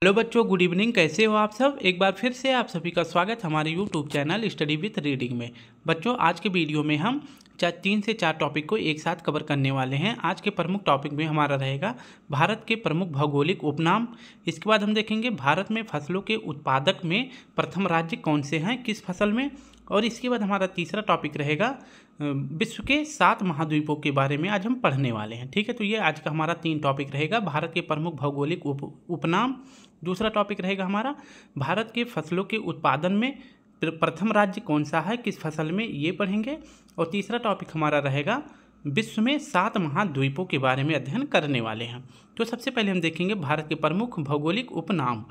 Hello बच्चों, good evening. कैसे हो आप सब? एक बार फिर से आप सभी का स्वागत हमारे YouTube channel study with reading में। बच्चों, आज के वीडियो में हम 3 से 4 टॉपिक को एक साथ कवर करने वाले हैं। आज के प्रमुख टॉपिक में हमारा रहेगा भारत के प्रमुख भौगोलिक उपनाम। इसके बाद हम देखेंगे भारत में फसलों के उत्पादक में प्रथम राज्य कौन से हैं, किस फसल में। और इसके बाद हमारा तीसरा टॉपिक रहेगा विश्व के 7 महाद्वीपों के बारे में आज हम पढ़ने वाले हैं। ठीक है, तो ये आज का हमारा 3 टॉपिक रहेगा। भारत के प्रमुख भौगोलिक उपनाम, दूसरा टॉपिक रहेगा हमारा भारत के फसलों के उत्पादन में प्रथम राज्य कौन सा है, किस फसल में, ये पढ़ेंगे। और तीसरा टॉपिक हमारा रहेगा विश्व में 7 महाद्वीपों के बारे में अध्ययन करने वाले हैं। तो सबसे पहले हम देखेंगे भारत के प्रमुख भौगोलिक उपनाम।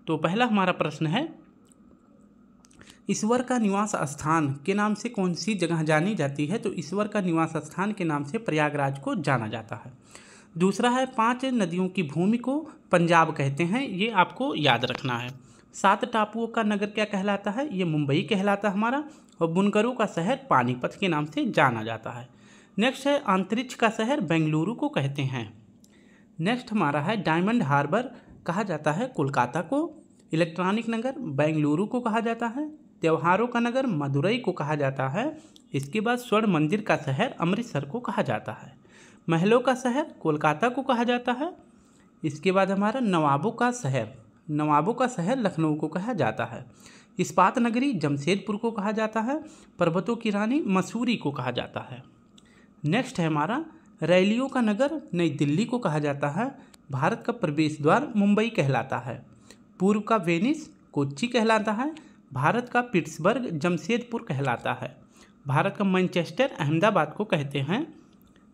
तो पहला हमारा प्रश्न है, ईश्वर का निवास स्थान के नाम से कौन सी जगह जानी जाती है? तो ईश्वर का निवास स्थान के नाम से प्रयागराज को जाना जाता है। दूसरा है 5 नदियों की भूमि को पंजाब कहते हैं, ये आपको याद रखना है। 7 टापुओं का नगर क्या कहलाता है? ये मुंबई कहलाता है हमारा। और बुनकरों का शहर पानीपत के नाम से जाना जाता है। नेक्स्ट है अंतरिक्ष का शहर बेंगलुरु को कहते हैं। नेक्स्ट हमारा है डायमंड हार्बर कहा जाता है कोलकाता को। इलेक्ट्रॉनिक नगर बेंगलुरु को कहा जाता है। त्योहारों का नगर मदुरई को कहा जाता है। इसके बाद स्वर्ण मंदिर का शहर अमृतसर को कहा जाता है। महलों का शहर कोलकाता को कहा जाता है। इसके बाद हमारा नवाबों का शहर लखनऊ को कहा जाता है। इस्पात नगरी जमशेदपुर को कहा जाता है। पर्वतों की रानी मसूरी को कहा जाता है। नेक्स्ट है हमारा रैलियों का नगर नई दिल्ली को कहा जाता है। भारत का प्रवेश द्वार मुंबई कहलाता है। पूर्व का वेनिस कोच्चि कहलाता है। भारत का पिट्सबर्ग जमशेदपुर कहलाता है। भारत का मैनचेस्टर अहमदाबाद को कहते हैं।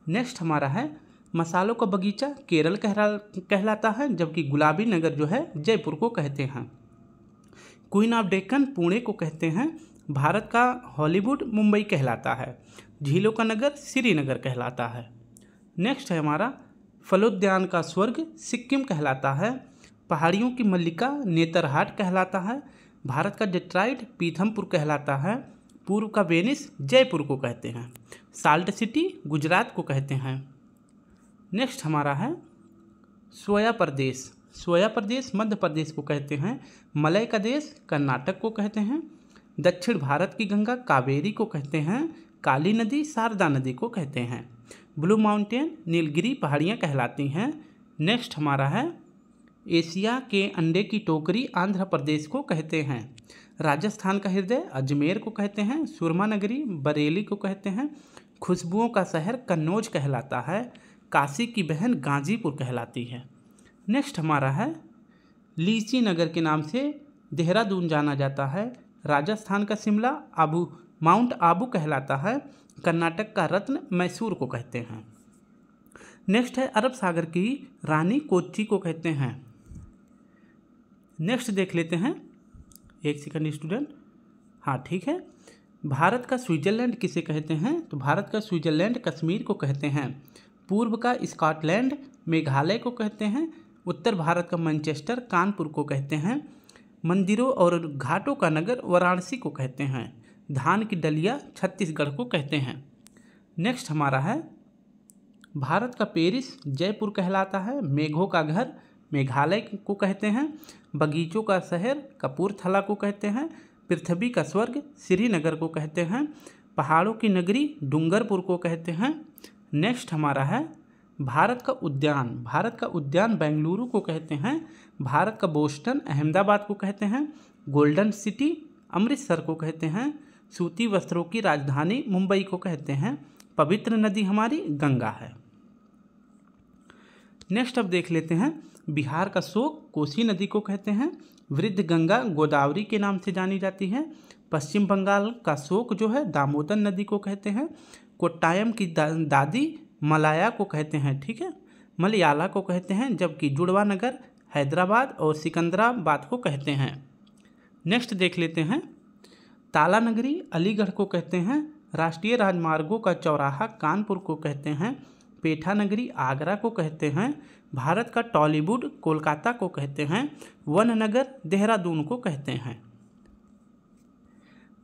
नेक्स्ट हमारा है मसालों का बगीचा केरल कहलाता है, जबकि गुलाबी नगर जो है जयपुर को कहते हैं। क्वीन ऑफ डेक्कन पुणे को कहते हैं। भारत का हॉलीवुड मुंबई कहलाता है। झीलों का नगर श्रीनगर कहलाता है। नेक्स्ट है हमारा फलोद्यान का स्वर्ग सिक्किम कहलाता है। पहाड़ियों की मल्लिका नेतरहाट कहलाता है। भारत का डेट्रॉइट पीथमपुर कहलाता है। पूर्व का वेनिस जयपुर को कहते हैं। साल्ट सिटी गुजरात को कहते हैं। नेक्स्ट हमारा है सोया प्रदेश मध्य प्रदेश को कहते हैं। मलय का देश कर्नाटक को कहते हैं। दक्षिण भारत की गंगा कावेरी को कहते हैं। काली नदी शारदा नदी को कहते हैं। ब्लू माउंटेन नीलगिरी पहाड़ियाँ कहलाती हैं। नेक्स्ट हमारा है एशिया के अंडे की टोकरी आंध्र प्रदेश को कहते हैं। राजस्थान का हृदय अजमेर को कहते हैं। सुरमा नगरी बरेली को कहते हैं। खुशबुओं का शहर कन्नौज कहलाता है। काशी की बहन गाजीपुर कहलाती है। नेक्स्ट हमारा है लीची नगर के नाम से देहरादून जाना जाता है। राजस्थान का शिमला माउंट आबू कहलाता है। कर्नाटक का रत्न मैसूर को कहते हैं। नेक्स्ट है अरब सागर की रानी कोच्चि को कहते हैं। नेक्स्ट देख लेते हैं, एक सेकंड स्टूडेंट। हाँ ठीक है, भारत का स्विट्जरलैंड किसे कहते हैं? तो भारत का स्विट्जरलैंड कश्मीर को कहते हैं। पूर्व का स्कॉटलैंड मेघालय को कहते हैं। उत्तर भारत का मैनचेस्टर कानपुर को कहते हैं। मंदिरों और घाटों का नगर वाराणसी को कहते हैं। धान की डलिया छत्तीसगढ़ को कहते हैं। नेक्स्ट हमारा है भारत का पेरिस जयपुर कहलाता है। मेघों का घर मेघालय को कहते हैं। बगीचों का शहर कपूरथला को कहते हैं। पृथ्वी का स्वर्ग श्रीनगर को कहते हैं। पहाड़ों की नगरी डूंगरपुर को कहते हैं। नेक्स्ट हमारा है भारत का उद्यान बेंगलुरु को कहते हैं। भारत का बोस्टन अहमदाबाद को कहते हैं। गोल्डन सिटी अमृतसर को कहते हैं। सूती वस्त्रों की राजधानी मुंबई को कहते हैं। पवित्र नदी हमारी गंगा है। नेक्स्ट अब देख लेते हैं बिहार का शोक कोसी नदी को कहते हैं। वृद्ध गंगा गोदावरी के नाम से जानी जाती है। पश्चिम बंगाल का शोक जो है दामोदर नदी को कहते हैं। कोट्टायम की दादी मलाया को कहते हैं, ठीक है, मलयाला को कहते हैं। जबकि जुड़वा नगर हैदराबाद और सिकंदराबाद को कहते हैं। नेक्स्ट देख लेते हैं ताला नगरी अलीगढ़ को कहते हैं। राष्ट्रीय राजमार्गों का चौराहा कानपुर को कहते हैं। पेठा नगरी आगरा को कहते हैं। भारत का टॉलीवुड कोलकाता को कहते हैं। वन नगर देहरादून को कहते हैं।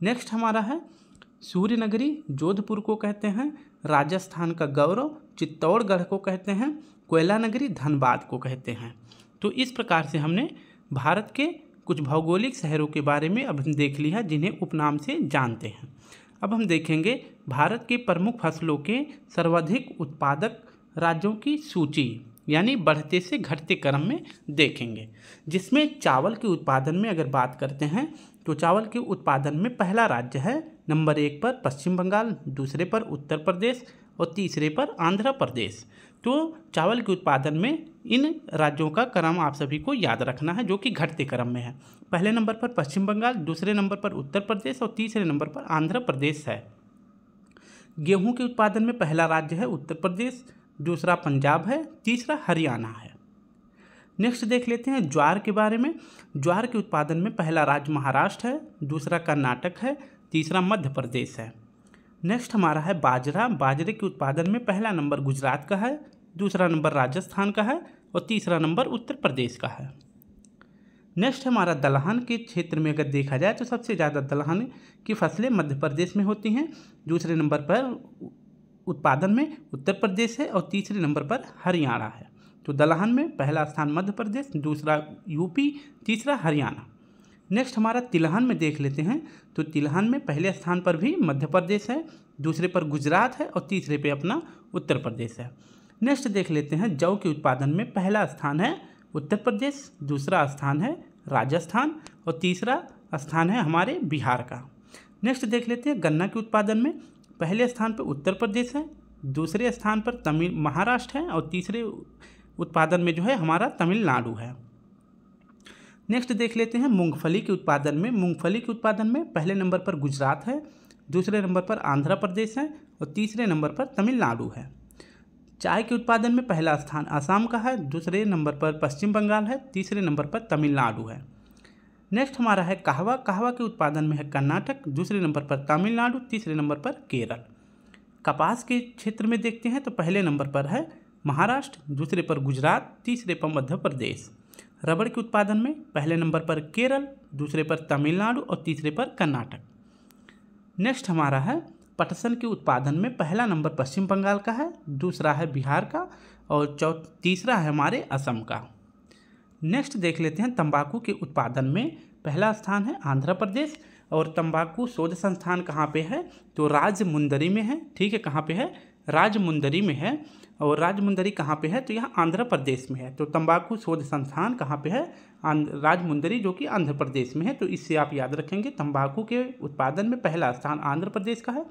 नेक्स्ट हमारा है सूर्य नगरी जोधपुर को कहते हैं। राजस्थान का गौरव चित्तौड़गढ़ को कहते हैं। कोयला नगरी धनबाद को कहते हैं। तो इस प्रकार से हमने भारत के कुछ भौगोलिक शहरों के बारे में अब हम देख लिया जिन्हें उपनाम से जानते हैं। अब हम देखेंगे भारत के प्रमुख फसलों के सर्वाधिक उत्पादक राज्यों की सूची, यानी बढ़ते से घटते क्रम में देखेंगे, जिसमें चावल के उत्पादन में अगर बात करते हैं तो चावल के उत्पादन में पहला राज्य है नंबर 1 पर पश्चिम बंगाल, दूसरे पर उत्तर प्रदेश और तीसरे पर आंध्र प्रदेश। तो चावल के उत्पादन में इन राज्यों का क्रम आप सभी को याद रखना है जो कि घटते क्रम में है। पहले नंबर पर पश्चिम बंगाल, दूसरे नंबर पर उत्तर प्रदेश और तीसरे नंबर पर आंध्र प्रदेश है। गेहूं के उत्पादन में पहला राज्य है उत्तर प्रदेश, दूसरा पंजाब है, तीसरा हरियाणा है। नेक्स्ट देख लेते हैं ज्वार के बारे में। ज्वार के उत्पादन में पहला राज्य महाराष्ट्र है, दूसरा कर्नाटक है, तीसरा मध्य प्रदेश है। नेक्स्ट हमारा है बाजरा। बाजरे के उत्पादन में पहला नंबर गुजरात का है, दूसरा नंबर राजस्थान का है और तीसरा नंबर उत्तर प्रदेश का है। नेक्स्ट हमारा दलहन के क्षेत्र में अगर देखा जाए तो सबसे ज़्यादा दलहन की फसलें मध्य प्रदेश में होती हैं, दूसरे नंबर पर उत्पादन में उत्तर प्रदेश है और तीसरे नंबर पर हरियाणा है। तो दलहन में पहला स्थान मध्य प्रदेश, दूसरा यूपी, तीसरा हरियाणा। नेक्स्ट हमारा तिलहन में देख लेते हैं तो तिलहन में पहले स्थान पर भी मध्य प्रदेश है, दूसरे पर गुजरात है और तीसरे पे अपना उत्तर प्रदेश है। नेक्स्ट देख लेते हैं जौ के उत्पादन में पहला स्थान है उत्तर प्रदेश, दूसरा स्थान है राजस्थान और तीसरा स्थान है हमारे बिहार का। नेक्स्ट देख लेते हैं गन्ना के उत्पादन में पहले स्थान पर उत्तर प्रदेश है, दूसरे स्थान पर महाराष्ट्र है और तीसरे उत्पादन में जो है हमारा तमिलनाडु है। नेक्स्ट देख लेते हैं मूंगफली के उत्पादन में। मूंगफली के उत्पादन में पहले नंबर पर गुजरात है, दूसरे नंबर पर आंध्र प्रदेश है और तीसरे नंबर पर तमिलनाडु है। चाय के उत्पादन में पहला स्थान असम का है, दूसरे नंबर पर पश्चिम बंगाल है, तीसरे नंबर पर तमिलनाडु है। नेक्स्ट हमारा है कहवा। कहवा के उत्पादन में है कर्नाटक, दूसरे नंबर पर तमिलनाडु, तीसरे नंबर पर केरल। कपास के क्षेत्र में देखते हैं तो पहले नंबर पर है महाराष्ट्र, दूसरे पर गुजरात, तीसरे पर मध्य प्रदेश। रबड़ के उत्पादन में पहले नंबर पर केरल, दूसरे पर तमिलनाडु और तीसरे पर कर्नाटक। नेक्स्ट हमारा है पटसन के उत्पादन में पहला नंबर पश्चिम बंगाल का है, दूसरा है बिहार का और तीसरा है हमारे असम का। नेक्स्ट देख लेते हैं तंबाकू के उत्पादन में पहला स्थान है आंध्र प्रदेश और तंबाकू शोध संस्थान कहाँ पे है तो राजमुंदरी में है। ठीक है, कहाँ पे है? राजमुंदरी में है। और राजमुंदरी कहाँ पे है तो यहाँ आंध्र प्रदेश में है। तो तंबाकू शोध संस्थान कहाँ पे है? राजमुंदरी, जो कि आंध्र प्रदेश में है। तो इससे आप याद रखेंगे तंबाकू के उत्पादन में पहला स्थान आंध्र प्रदेश का है,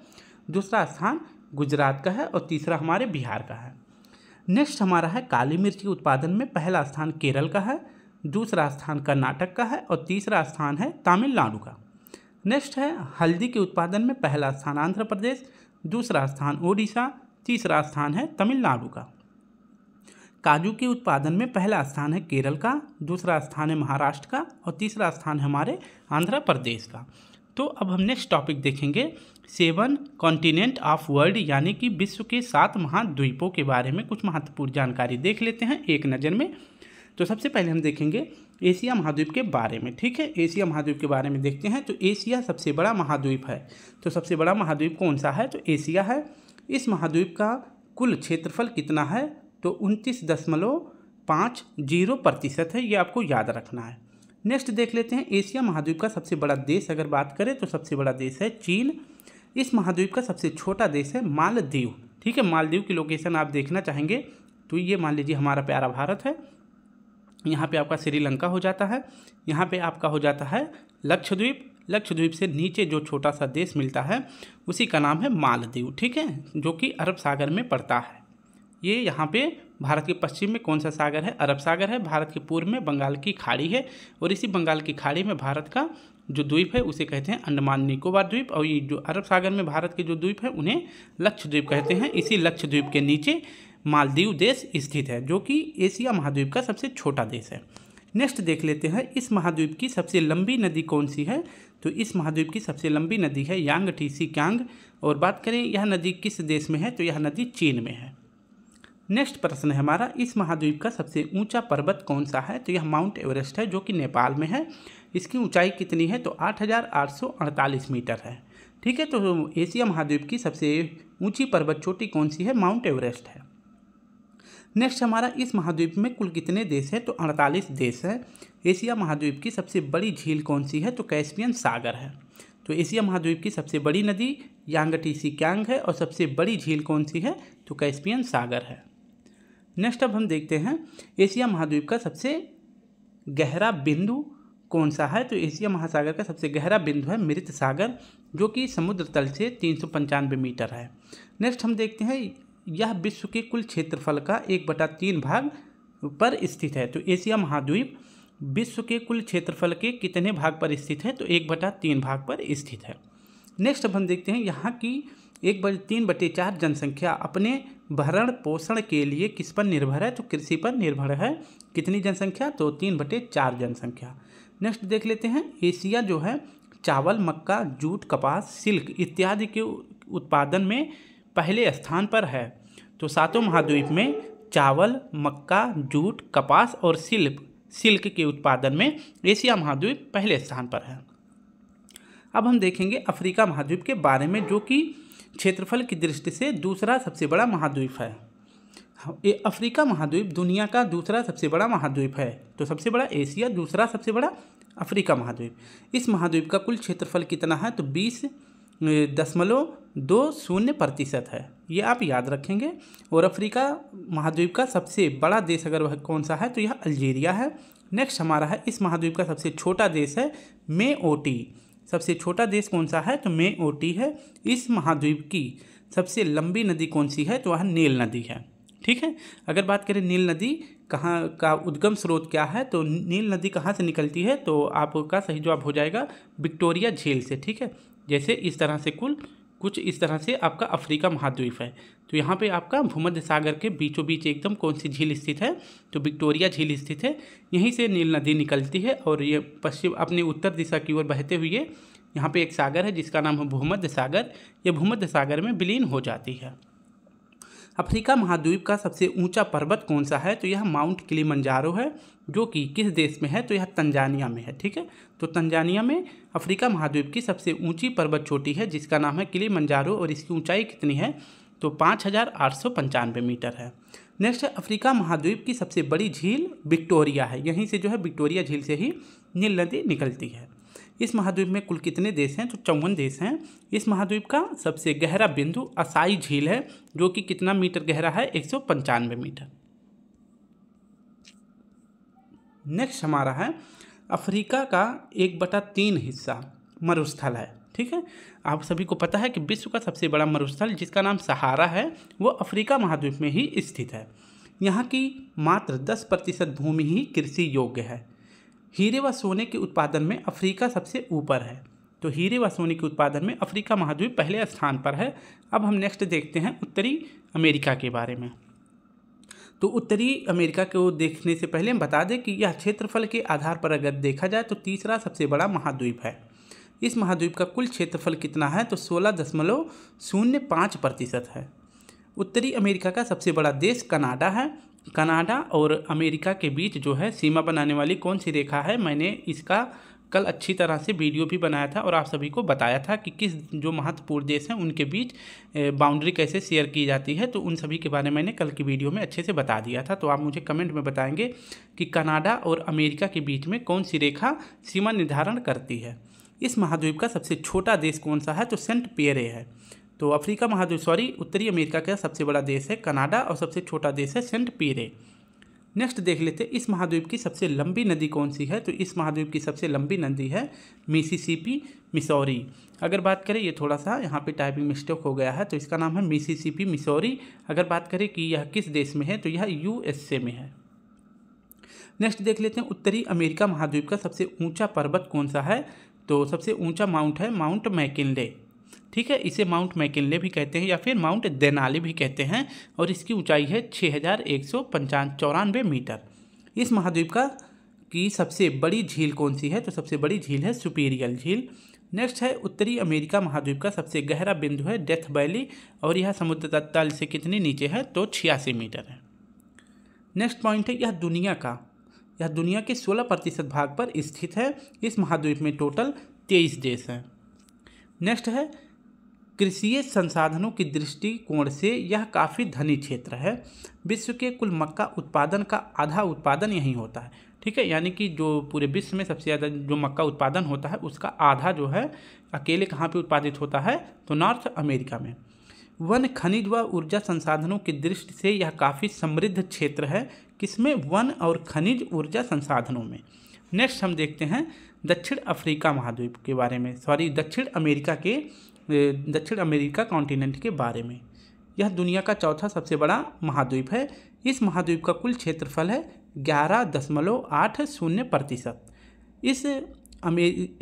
दूसरा स्थान गुजरात का है और तीसरा हमारे बिहार का है। नेक्स्ट हमारा है काली मिर्च के उत्पादन में पहला स्थान केरल का है, दूसरा स्थान कर्नाटक का है और तीसरा स्थान है तमिलनाडु का। नेक्स्ट है हल्दी के उत्पादन में पहला स्थान आंध्र प्रदेश, दूसरा स्थान ओडिशा, तीसरा स्थान है तमिलनाडु का। काजू के उत्पादन में पहला स्थान है केरल का, दूसरा स्थान है महाराष्ट्र का और तीसरा स्थान है हमारे आंध्र प्रदेश का। तो अब हम नेक्स्ट टॉपिक देखेंगे 7 कॉन्टिनेंट ऑफ वर्ल्ड, यानी कि विश्व के 7 महाद्वीपों के बारे में कुछ महत्वपूर्ण जानकारी देख लेते हैं एक नज़र में। तो सबसे पहले हम देखेंगे एशिया महाद्वीप के बारे में। ठीक है, एशिया महाद्वीप के बारे में देखते हैं। तो एशिया सबसे बड़ा महाद्वीप है। तो सबसे बड़ा महाद्वीप कौन सा है तो एशिया है। इस महाद्वीप का कुल क्षेत्रफल कितना है तो 29.50% है। ये आपको याद रखना है। नेक्स्ट देख लेते हैं एशिया महाद्वीप का सबसे बड़ा देश अगर बात करें तो सबसे बड़ा देश है चीन। इस महाद्वीप का सबसे छोटा देश है मालदीव। ठीक है, मालदीव की लोकेशन आप देखना चाहेंगे तो ये मान लीजिए हमारा प्यारा भारत है। यहाँ पे आपका श्रीलंका हो जाता है, यहाँ पे आपका हो जाता है लक्षद्वीप। लक्षद्वीप से नीचे जो छोटा सा देश मिलता है उसी का नाम है मालदीव। ठीक है, जो कि अरब सागर में पड़ता है। ये यहाँ पे भारत के पश्चिम में कौन सा सागर है? अरब सागर है। भारत के पूर्व में बंगाल की खाड़ी है और इसी बंगाल की खाड़ी में भारत का जो द्वीप है उसे कहते हैं अंडमान निकोबार द्वीप। और ये जो अरब सागर में भारत के जो द्वीप है उन्हें लक्षद्वीप कहते हैं। इसी लक्षद्वीप के नीचे मालदीव देश स्थित है, जो कि एशिया महाद्वीप का सबसे छोटा देश है। नेक्स्ट देख लेते हैं इस महाद्वीप की सबसे लंबी नदी कौन सी है तो इस महाद्वीप की सबसे लंबी नदी है यांगटीसी क्यांग। और बात करें यह नदी किस देश में है तो यह नदी चीन में है। नेक्स्ट प्रश्न है हमारा इस महाद्वीप का सबसे ऊंचा पर्वत कौन सा है तो यह माउंट एवरेस्ट है, जो कि नेपाल में है। इसकी ऊंचाई कितनी है तो 8,848 मीटर है। ठीक है, तो एशिया महाद्वीप की सबसे ऊंची पर्वत चोटी कौन सी है? माउंट एवरेस्ट है। नेक्स्ट हमारा इस महाद्वीप में कुल कितने देश हैं तो 48 देश हैं। एशिया महाद्वीप की सबसे बड़ी झील कौन सी है? तो कैस्पियन सागर है। तो एशिया महाद्वीप की सबसे बड़ी नदी यांगटीसी क्यांग है और सबसे बड़ी झील कौन सी है? तो कैस्पियन सागर है। नेक्स्ट अब हम देखते हैं एशिया महाद्वीप का सबसे गहरा बिंदु कौन सा है? तो एशिया महासागर का सबसे गहरा बिंदु है मृत सागर, जो कि समुद्र तल से 395 मीटर है। नेक्स्ट हम देखते हैं यह विश्व के कुल क्षेत्रफल का 1/3 भाग पर स्थित है। तो एशिया महाद्वीप विश्व के कुल क्षेत्रफल के कितने भाग पर स्थित है? तो 1/3 भाग पर स्थित है। नेक्स्ट अब हम देखते हैं यहाँ की 3/4 जनसंख्या अपने भरण पोषण के लिए किस पर निर्भर है? तो कृषि पर निर्भर है। कितनी जनसंख्या? तो 3/4 जनसंख्या। नेक्स्ट देख लेते हैं एशिया जो है चावल, मक्का, जूट, कपास, सिल्क इत्यादि के उत्पादन में पहले स्थान पर है। तो सातों महाद्वीप में चावल, मक्का, जूट, कपास और सिल्क के उत्पादन में एशिया महाद्वीप पहले स्थान पर है। अब हम देखेंगे अफ्रीका महाद्वीप के बारे में, जो कि क्षेत्रफल की दृष्टि से दूसरा सबसे बड़ा महाद्वीप है। अफ्रीका महाद्वीप दुनिया का दूसरा सबसे बड़ा महाद्वीप है। तो सबसे बड़ा एशिया, दूसरा सबसे बड़ा अफ्रीका महाद्वीप। इस महाद्वीप का कुल क्षेत्रफल कितना है? तो 20.20% है। ये आप याद रखेंगे। और अफ्रीका महाद्वीप का सबसे बड़ा देश अगर वह कौन सा है? तो यह अल्जीरिया है। नेक्स्ट हमारा है इस महाद्वीप का सबसे छोटा देश है मेओटी। सबसे छोटा देश कौन सा है? तो मेओटी है। इस महाद्वीप की सबसे लंबी नदी कौन सी है? तो वह नील नदी है। ठीक है। अगर बात करें नील नदी कहाँ का उद्गम स्रोत क्या है? तो नील नदी कहाँ से निकलती है? तो आपका सही जवाब हो जाएगा विक्टोरिया झील से। ठीक है। जैसे इस तरह से कुछ इस तरह से आपका अफ्रीका महाद्वीप है। तो यहाँ पे आपका भूमध्य सागर के बीचों बीच एकदम कौन सी झील स्थित है? तो विक्टोरिया झील स्थित है। यहीं से नील नदी निकलती है और ये पश्चिम अपनी उत्तर दिशा की ओर बहते हुए यहाँ पे एक सागर है जिसका नाम है भूमध्य सागर। ये भूमध्य सागर में विलीन हो जाती है। अफ्रीका महाद्वीप का सबसे ऊंचा पर्वत कौन सा है? तो यह माउंट किलिमंजारो है, जो कि किस देश में है? तो यह तंजानिया में है। ठीक है। तो तंजानिया में अफ्रीका महाद्वीप की सबसे ऊंची पर्वत चोटी है जिसका नाम है किलिमंजारो और इसकी ऊंचाई कितनी है? तो 5895 मीटर है। नेक्स्ट है अफ्रीका महाद्वीप की सबसे बड़ी झील विक्टोरिया है। यहीं से जो है विक्टोरिया झील से ही नील नदी निकलती है। इस महाद्वीप में कुल कितने देश हैं? तो 54 देश हैं। इस महाद्वीप का सबसे गहरा बिंदु असाई झील है, जो कि कितना मीटर गहरा है? 195 मीटर। नेक्स्ट हमारा है अफ्रीका का 1/3 हिस्सा मरुस्थल है। ठीक है। आप सभी को पता है कि विश्व का सबसे बड़ा मरुस्थल जिसका नाम सहारा है वो अफ्रीका महाद्वीप में ही स्थित है। यहाँ की मात्र 10% भूमि ही कृषि योग्य है। हीरे व सोने के उत्पादन में अफ्रीका सबसे ऊपर है। तो हीरे व सोने के उत्पादन में अफ्रीका महाद्वीप पहले स्थान पर है। अब हम नेक्स्ट देखते हैं उत्तरी अमेरिका के बारे में। तो उत्तरी अमेरिका को देखने से पहले हम बता दें कि यह क्षेत्रफल के आधार पर अगर देखा जाए तो तीसरा सबसे बड़ा महाद्वीप है। इस महाद्वीप का कुल क्षेत्रफल कितना है? तो 16.05% है। उत्तरी अमेरिका का सबसे बड़ा देश कनाडा है। कनाडा और अमेरिका के बीच जो है सीमा बनाने वाली कौन सी रेखा है? मैंने इसका कल अच्छी तरह से वीडियो भी बनाया था और आप सभी को बताया था कि किस जो महत्वपूर्ण देश हैं उनके बीच बाउंड्री कैसे शेयर की जाती है। तो उन सभी के बारे में मैंने कल की वीडियो में अच्छे से बता दिया था। तो आप मुझे कमेंट में बताएंगे कि कनाडा और अमेरिका के बीच में कौन सी रेखा सीमा निर्धारण करती है। इस महाद्वीप का सबसे छोटा देश कौन सा है? तो सेंट पियरे है। तो अफ्रीका महाद्वीप उत्तरी अमेरिका का सबसे बड़ा देश है कनाडा और सबसे छोटा देश है सेंट पियरे। नेक्स्ट देख लेते हैं इस महाद्वीप की सबसे लंबी नदी कौन सी है? तो इस महाद्वीप की सबसे लंबी नदी है मिसिसिपी मिसौरी। अगर बात करें ये थोड़ा सा यहाँ पे टाइपिंग मिस्टेक हो गया है, तो इसका नाम है मिसिसिपी मिसौरी। अगर बात करें कि यह किस देश में है तो यह यूएसए में है। नेक्स्ट देख लेते हैं उत्तरी अमेरिका महाद्वीप का सबसे ऊंचा पर्वत कौन सा है? तो सबसे ऊंचा माउंट है माउंट मैकिनले। ठीक है। इसे माउंट मैकिनले भी कहते हैं या फिर माउंट देनाली भी कहते हैं और इसकी ऊंचाई है 6194 मीटर। इस महाद्वीप की सबसे बड़ी झील कौन सी है? तो सबसे बड़ी झील है सुपीरियर झील। नेक्स्ट है उत्तरी अमेरिका महाद्वीप का सबसे गहरा बिंदु है डेथ वैली और यह समुद्र तल से कितनी नीचे है? तो 86 मीटर है। नेक्स्ट पॉइंट है यह दुनिया के 16% भाग पर स्थित है। इस महाद्वीप में टोटल 23 देश हैं। नेक्स्ट है कृषि संसाधनों की दृष्टिकोण से यह काफ़ी धनी क्षेत्र है। विश्व के कुल मक्का उत्पादन का आधा उत्पादन यहीं होता है। ठीक है, यानी कि जो पूरे विश्व में सबसे ज़्यादा जो मक्का उत्पादन होता है उसका आधा जो है अकेले कहाँ पे उत्पादित होता है, तो नॉर्थ अमेरिका में। वन, खनिज व ऊर्जा संसाधनों की दृष्टि से यह काफ़ी समृद्ध क्षेत्र है। किसमें? वन और खनिज ऊर्जा संसाधनों में। नेक्स्ट हम देखते हैं दक्षिण अफ्रीका महाद्वीप के बारे में, दक्षिण अमेरिका कॉन्टिनेंट के बारे में। यह दुनिया का चौथा सबसे बड़ा महाद्वीप है। इस महाद्वीप का कुल क्षेत्रफल है 11.80%। इस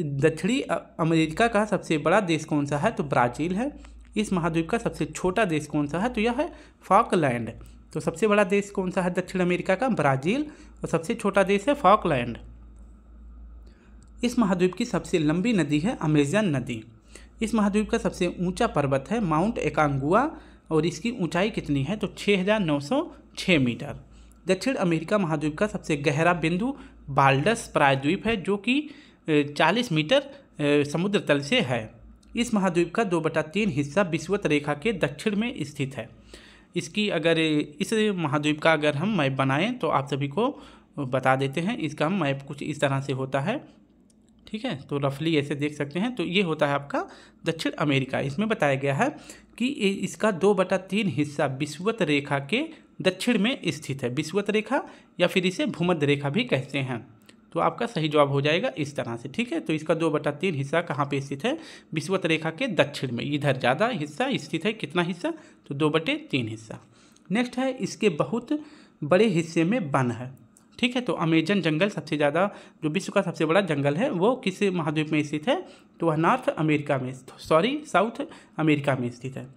दक्षिणी अमेरिका का सबसे बड़ा देश कौन सा है, तो ब्राज़ील है। इस महाद्वीप का सबसे छोटा देश कौन सा है, तो यह है फॉकलैंड। तो सबसे बड़ा देश कौन सा है दक्षिण अमेरिका का? ब्राज़ील। और सबसे छोटा देश है फॉकलैंड। इस महाद्वीप की सबसे लंबी नदी है अमेजन नदी। इस महाद्वीप का सबसे ऊंचा पर्वत है माउंट एकांगुआ, और इसकी ऊंचाई कितनी है, तो 6906 मीटर। दक्षिण अमेरिका महाद्वीप का सबसे गहरा बिंदु बाल्डस प्रायद्वीप है, जो कि 40 मीटर समुद्र तल से है। इस महाद्वीप का 2/3 हिस्सा विषुवत रेखा के दक्षिण में स्थित है। इसकी अगर इस महाद्वीप का अगर हम मैप बनाएं तो आप सभी को बता देते हैं। इसका हम मैप कुछ इस तरह से होता है, ठीक है, तो रफली ऐसे देख सकते हैं। तो ये होता है आपका दक्षिण अमेरिका। इसमें बताया गया है कि इसका 2/3 हिस्सा विषुवत रेखा के दक्षिण में स्थित है। विषुवत रेखा या फिर इसे भूमध्य रेखा भी कहते हैं। तो आपका सही जवाब हो जाएगा इस तरह से, ठीक है। तो इसका 2/3 हिस्सा कहाँ पे स्थित है? विषुवत रेखा के दक्षिण में। इधर ज़्यादा हिस्सा स्थित है, कितना हिस्सा? तो 2/3 हिस्सा। नेक्स्ट है, इसके बहुत बड़े हिस्से में वन है, ठीक है। तो अमेजन जंगल सबसे ज़्यादा, जो विश्व का सबसे बड़ा जंगल है, वो किस महाद्वीप में स्थित है? तो वह साउथ अमेरिका में स्थित है।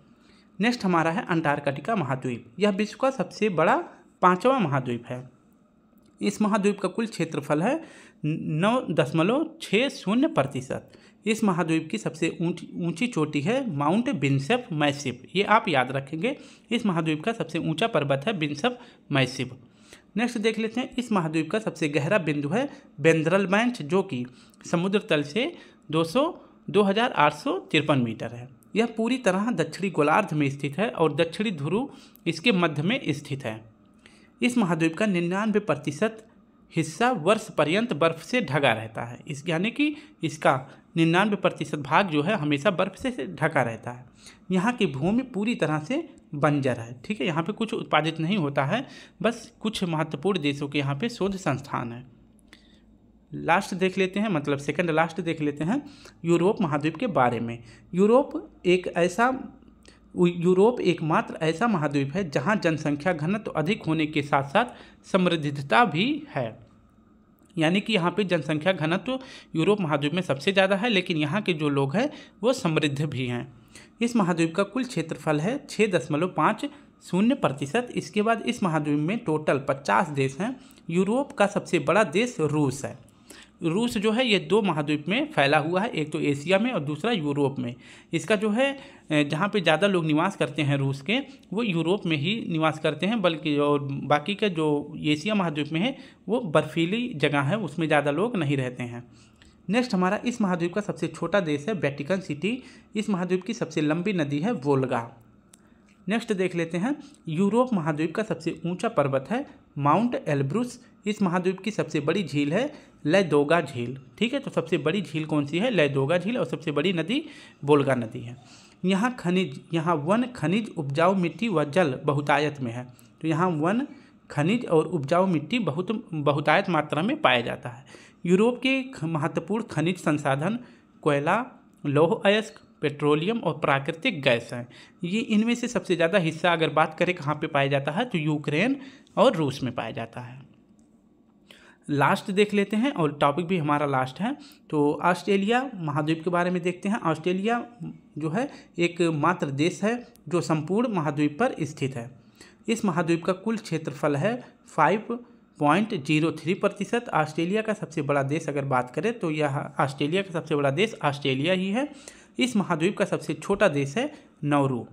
नेक्स्ट हमारा है अंटार्कटिका महाद्वीप। यह विश्व का सबसे बड़ा 5वां महाद्वीप है। इस महाद्वीप का कुल क्षेत्रफल है 9.60%। इस महाद्वीप की सबसे ऊंची चोटी है माउंट विंसेप मैसिव। ये आप याद रखेंगे। इस महाद्वीप का सबसे ऊंचा पर्वत है विंसेप मैसिव। नेक्स्ट देख लेते हैं, इस महाद्वीप का सबसे गहरा बिंदु है बेंद्रल बेंच, जो कि समुद्र तल से 2853 मीटर है। यह पूरी तरह दक्षिणी गोलार्ध में स्थित है और दक्षिणी ध्रुव इसके मध्य में स्थित है। इस महाद्वीप का 99% हिस्सा वर्ष पर्यंत बर्फ से ढका रहता है। यानी कि इसका 99% भाग जो है हमेशा बर्फ से ढका रहता है। यहाँ की भूमि पूरी तरह से बंजर है, ठीक है। यहाँ पे कुछ उत्पादित नहीं होता है, बस कुछ महत्वपूर्ण देशों के यहाँ पे शोध संस्थान है। लास्ट देख लेते हैं, मतलब सेकंड लास्ट देख लेते हैं यूरोप महाद्वीप के बारे में। यूरोप एकमात्र ऐसा महाद्वीप है जहाँ जनसंख्या घनत्व अधिक होने के साथ साथ समृद्धता भी है। यानी कि यहाँ पे जनसंख्या घनत्व यूरोप महाद्वीप में सबसे ज़्यादा है, लेकिन यहाँ के जो लोग हैं वो समृद्ध भी हैं। इस महाद्वीप का कुल क्षेत्रफल है 6.50%। इसके बाद इस महाद्वीप में टोटल 50 देश हैं। यूरोप का सबसे बड़ा देश रूस है। रूस जो है ये 2 महाद्वीप में फैला हुआ है, एक तो एशिया में और दूसरा यूरोप में। इसका जो है जहाँ पे ज़्यादा लोग निवास करते हैं रूस के, वो यूरोप में ही निवास करते हैं, बल्कि और बाकी का जो एशिया महाद्वीप में है वो बर्फीली जगह है, उसमें ज़्यादा लोग नहीं रहते हैं। नेक्स्ट हमारा इस महाद्वीप का सबसे छोटा देश है वेटिकन सिटी। इस महाद्वीप की सबसे लंबी नदी है वोल्गा। नेक्स्ट देख लेते हैं, यूरोप महाद्वीप का सबसे ऊंचा पर्वत है माउंट एल्ब्रुस। इस महाद्वीप की सबसे बड़ी झील है लैदोगा झील, ठीक है। तो सबसे बड़ी झील कौन सी है? लैदोगा झील। और सबसे बड़ी नदी वोल्गा नदी है। यहाँ वन, खनिज, उपजाऊ मिट्टी व जल बहुतायत में है। तो यहाँ वन, खनिज और उपजाऊ मिट्टी बहुतायत मात्रा में पाया जाता है। यूरोप के महत्वपूर्ण खनिज संसाधन कोयला, लौह अयस्क, पेट्रोलियम और प्राकृतिक गैस हैं। ये इनमें से सबसे ज़्यादा हिस्सा अगर बात करें कहाँ पे पाया जाता है, तो यूक्रेन और रूस में पाया जाता है। लास्ट देख लेते हैं, और टॉपिक भी हमारा लास्ट है। तो ऑस्ट्रेलिया महाद्वीप के बारे में देखते हैं। ऑस्ट्रेलिया जो है एक मात्र देश है जो संपूर्ण महाद्वीप पर स्थित है। इस महाद्वीप का कुल क्षेत्रफल है 5.03%। ऑस्ट्रेलिया का सबसे बड़ा देश अगर बात करें तो यह ऑस्ट्रेलिया का सबसे बड़ा देश ऑस्ट्रेलिया ही है। इस महाद्वीप का सबसे छोटा देश है नौरू।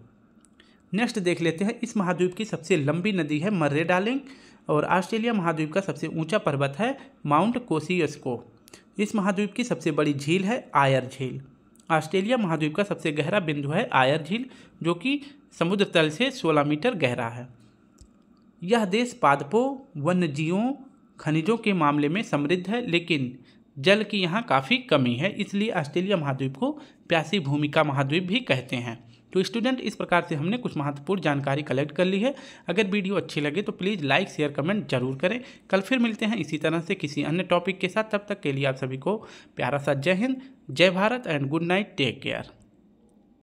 नेक्स्ट देख लेते हैं, इस महाद्वीप की सबसे लंबी नदी है मर्रे डार्लिंग। और ऑस्ट्रेलिया महाद्वीप का सबसे ऊंचा पर्वत है माउंट कोसियस्को। इस महाद्वीप की सबसे बड़ी झील है आयर झील। ऑस्ट्रेलिया महाद्वीप का सबसे गहरा बिंदु है आयर झील, जो कि समुद्र तल से 16 मीटर गहरा है। यह देश पादपों, वन्यजीवों, खनिजों के मामले में समृद्ध है, लेकिन जल की यहाँ काफ़ी कमी है, इसलिए ऑस्ट्रेलिया महाद्वीप को प्यासी भूमि का महाद्वीप भी कहते हैं। तो स्टूडेंट, इस प्रकार से हमने कुछ महत्वपूर्ण जानकारी कलेक्ट कर ली है। अगर वीडियो अच्छी लगे तो प्लीज़ लाइक शेयर कमेंट जरूर करें। कल फिर मिलते हैं इसी तरह से किसी अन्य टॉपिक के साथ। तब तक के लिए आप सभी को प्यारा सा जय हिंद, जय Bharat and good night, take care.